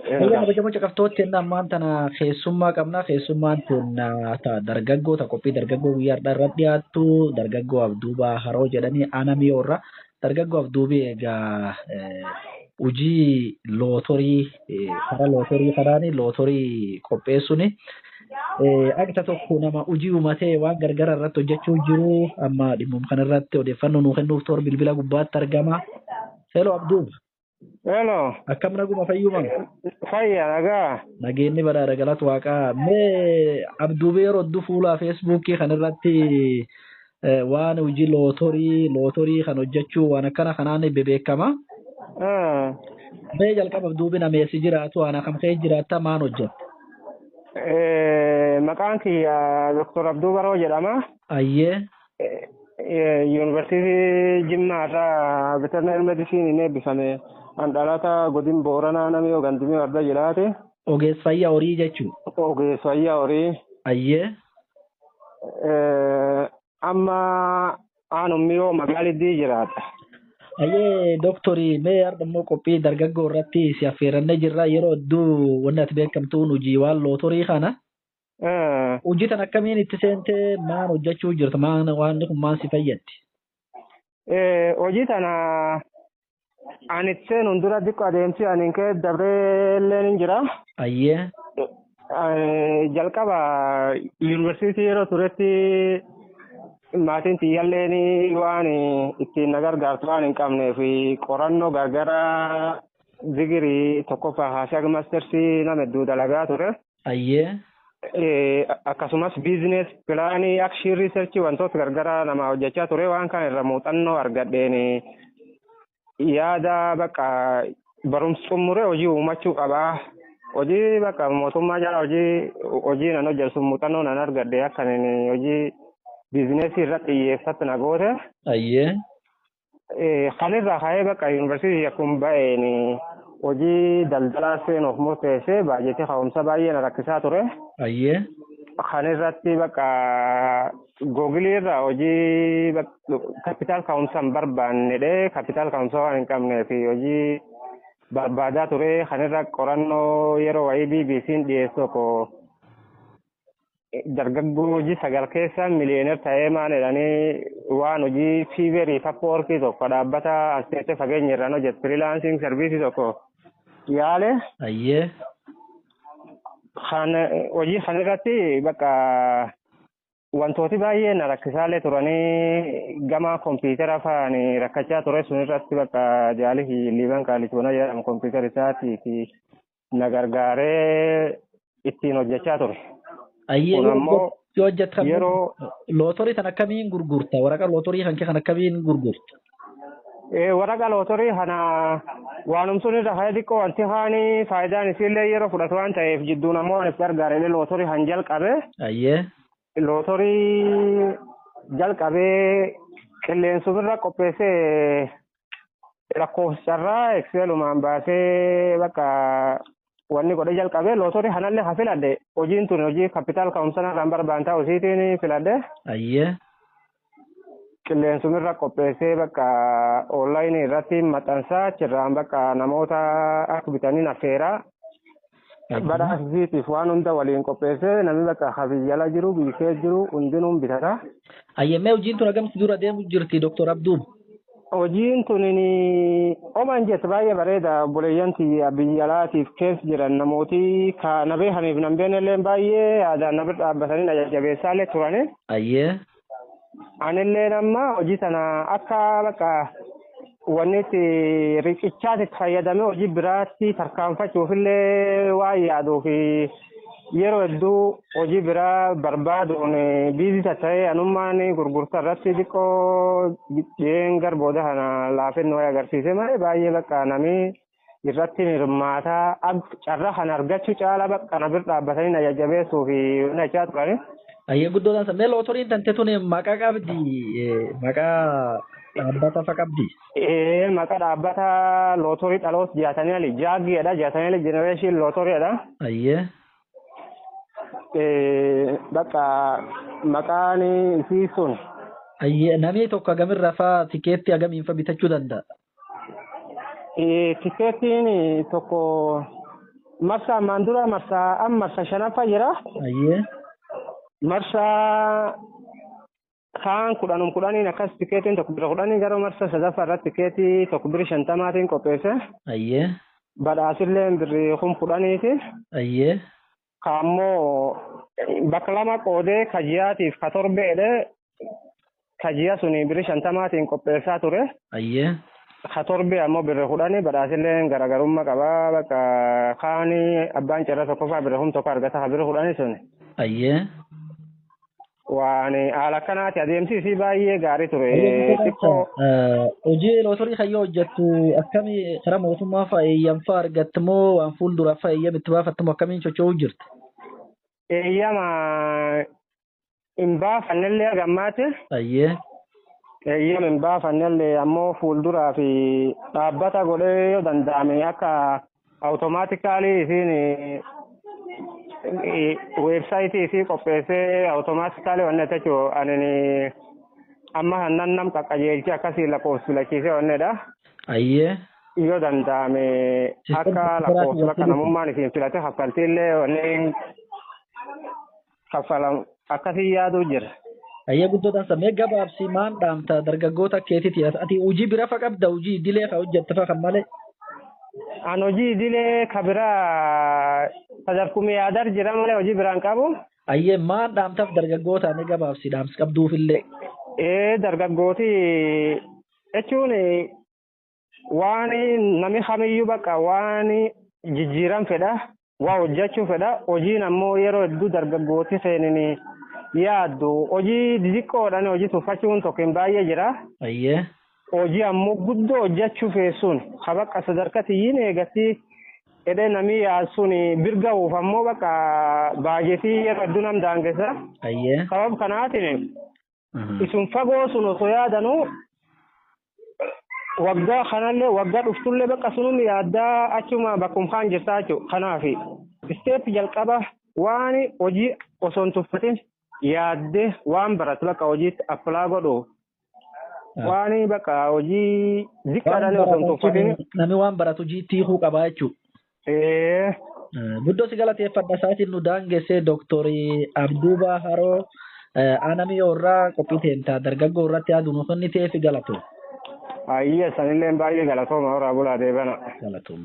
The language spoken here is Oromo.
Ayya kabajamoo caqaftootti inni ammaan tana keessummaa qabna. Keessummaan kun dargaggoo qophii dargaggoo guyyaa har'aa irratti dhiyaattu dargaggoo Abduubaa Haroo jedhanii Anamiyoorra. Dargaggoo Abduubii egaa hojii lootorii karaa lootorii karaani lootorii qopheessuuni. Akka tokko nama hojii uumatee waan gargaraa irratti hojjechuu jiru amma dhimma kana irratti odeeffannoo nuu kennuuf toora bilbila gubbaatti argama. Hello Abduuba. Hello. Akkam naguma fayyuma? Fayya nagaa. Nageenyi badhaadha galata waaqaa. Mee Abduubee yeroo fuula Feesbuukii kan irratti waan hojii lootorii kan hojjechuu waan akkana kanaan beekama. Mee jalqaba Abduubee nameessi jiraatu waan akkam ka'ee jiraatta maan hojjetta? Maqaan kiyya Dr. Abduu Baroo jedhama. Ayyee. Yuunivarsiitii Jimmaa irraa veterinary medicine ni eebbifame. Dhalata godina Booranaa namni Ogandimee Warda jedhaate. Ogeessa fayyaa horii jechuudha. Ogeessa fayyaa horii. Ayyee. Amma aanummiyoo magaalitti jiraata. Ayyee doktorii mee har'a immoo qophii dargaggoo irratti si affeerannee jirra yeroo hedduu wanti ati beekamtuun hojii waan lootorii kana. Hojii tan akkamiin itti seentee maal hojjechuu jirta waan kun maal si fayyaddi? Hojii tana ani itti seenuun dura xiqqoo adeemsi ani kee dabree illee ni jira. Ayyee. Jalqaba yuunivarsiitii yeroo turetti maatiin tiyyaalleen waan ittiin na gargaartu waan hin qabnee fi qorannoo gargara digirii tokkoffaa haashaa maastersii nama hedduu dalagaa ture. Ayyee. Akkasumas biizines pilaanii akshiin riisarchii wantoota gargara nama hojjechaa ture waan kan irra muuxannoo argadheen yaada bakka barumsa xumuree hojii uumachuu qabaa. Hojii bakka mootummaa jala hojii nan hojjetu muuxannoo nan argadhe akka hojii biizinesii irratti xiyyeeffatu na goote. Ayyee. Kan irraa ka'ee bakka yuunivarsiitii akkuma ba'een hojii daldalaa seenuuf murteessee baajetii ka'umsa baay'ee na rakkisaa ture. Ayyee. Kan irratti bakka googilii irraa hojii kapitaal ka'umsa hin barbaannedhe kapitaal ka'umsa waan hin qabneef hojii barbaadaa ture. Kan irra qorannoo yeroo wayii BBC'n dhiyeessu tokko dargaggoo hojii 9 keessa miliyooner ta'ee maal jedhanii waan hojii fiiverii tappoorkii tokko dhaabbata asteessee fageenya irraan hojjetu firiilaansing sarviisii tokko yaale. Ayyee. Hojii kan irratti bakka wantooti baay'ee na rakkisaalee turanii gama kompiitara fa'aan rakkachaa ture sun irratti bakka jaalii liiban kaalitoona jedhamu kompiitara isaatii fi na gargaaree ittiin hojjechaa ture. Ayyee yoo hojjetan lootorii kan akkamiin gurgurta? Waraqaa lootorii kan akkamiin gurgurta? Waraqaa lootorii kana waanumsuun irra faayidaa xiqqoo wanti haani faayidaan isiillee yeroo fudhatu waan ta'eef jidduun ammoo waan itti gargaaree lootorii han jalqabe. Ayyee. Lootorii jalqabee qilleensumirra qopheessee lakkoofsarraa ekseelumaan baasee bakka wanni godhe jalqabee lootorii kanallee haa filadhe hojiin tun hojii kapitaal ka'umsa narraan barbaan ta'u isiitiin filadhe. Ayyee. Qilleensumirra qopheessee bakka onlaayinii irratti maxxansaa achirraan bakka namoota akka bitaniin affeeraa. Badhaasiitiif waan hunda waliin qopheessee namni bakka habiyyala jiru biikee jiru hundinuun bitata. Ayyemee hojiin tun agamsi dura deemu jirti Dr. Abduun? Hojiin tun oman jette baay'ee bareeda obboleeyyanti biyyalaatiif keessa jiran namooti na beekaniif nan beeknellee baay'ee aadaan na bira dhaabbatanii na jajjabeessaallee turani. Ayyee. Anillee amma hojii sana akka bakka wanni itti riqichaatti fayyadamee hojii biraatti tarkaanfachuufillee waan yaaduu fi yeroo hedduu hojii biraa barbaaduun biizisa ta'ee anummaan gurgurtaa irratti xiqqoo biyyeen garbooda kana laafennoo agarsiise malee baay'ee bakka namni irratti hirmaataa carraa kana argachuu caala bakka na bira dhaabbatanii na jajjabeessuu fi na jechaa turani. Ayyee guddoodhaan sammee lootoriin tante tun maqaa qabdi maqaa dhaabbata fa qabdi. Maqaa dhaabbata lootorii dhaloota 60 jaaggiidha 60 jenereeshin lootoriidha. Ayyee. Bakka maqaan isii sun. Ayyee namni tokko agamirraa fa'aa tikeetti agamiin fa bitachuu danda'a? Tikeettiin tokko marsaa ammaan dura marsaa shanaffaa jira. Ayyee. Marsaa kaan kudhaniin akkas tikeetiin tokko bira kudhanii gara marsaa sadaffaa irratti tikeetii tokko bira 50 qopheesse. Ayyee. Badhaasillee birrii 10 Ayyee. kaammoo bakka lama qoodee kajiyaatiif ka torbeedhe kajiya suni birrii 50 qopheessaa ture. Ayyee. Ka torbee ammoo birrii 10 badhaasillee garaagarummaa qabaa bakka kaanii abbaan cirra tokkoffaa birrii 1 argata ka birrii 10 suni. Ayyee. Waan haala akkanaati adeemsisi baay'ee gaarii ture. Xiqqoo hojii lootorii kan yoo hojjettu akkamii karaa mootummaa fa'a eeyyamfaa argatte moo waan fuulduraa fa'a eeyyam itti baafatte moo akkamiin socho'uu jirti? eeyyama hin baafannellee gammaate. Ayyee. Eeyyama hin baafannellee ammoo fuulduraa fi dhaabbata godhee yoo danda'ame akka awutomaatikaalii isiin weebsaayitii isii qopheessee awutomaatikaalii wanne jechuun ani amma hannan nam qaqqajeelchi akkasii lakkoofsilachiisee wannedha. Ayyee. Yoo danda'ame akka lakkoofsila kanamummaan isiin filate kaffaltiillee wanne kaffalam akkasii yaaduu jira. Ayyee guddootaan sammee gabaabsi maan dhaamta dargaggoota keetiiti ati hojii bira fa qabda hojii idilee ka hojjette fa kan malee. An hojii idilee ka biraa sadarkumee yaadar jira malee hojii biraan qabu. Ayyee maan dhaamtaaf dargaggoota ni gabaabsi dhaamsi qabduufillee. Dargaggooti jechuun waan namni kamiyyuu bakka waan jijjiiran fedha waa hojjechuu fedha hojiin ammoo yeroo hedduu dargaggooti seenini yaaddu hojii xixiqqoodhaan hojii tuffachuun tokko hin baay'ee jira. Ayyee. Hojii ammoo guddoo hojjechuu feessuun bakka sadarkatiyyiin eegatti edee namni yaasuun birga'uuf ammoo bakka baajetii yeroo hedduu nam daangessa. Ayyee. Sababa kanaatiin isun fagoo sun osoo yaadanu waggaa kanallee waggaa dhuftullee bakka sunum yaaddaa achuma bakkum kaan jirtaa jechuudha. Kanaafi isteep jalqaba waan hojii osoo hin tuffatin yaaddee waan baratu bakka hojiitti appilaa godhu waan bakka hojii ziqqaadhaan osoo hin tuffatin. Namni waan baratu hojii hiikuu qabaa jechuudha. Guddoo si galateeffadha isaatiin nu daangessee Dooktorii Abduubaa Haroo aanamii irraa qophii teentaa dargaggoo irratti yaaduun osoo inni ta'eef galatoom. Ayyee sanillee baay'ee galatooma horaa bulaa deebana. Galatoom.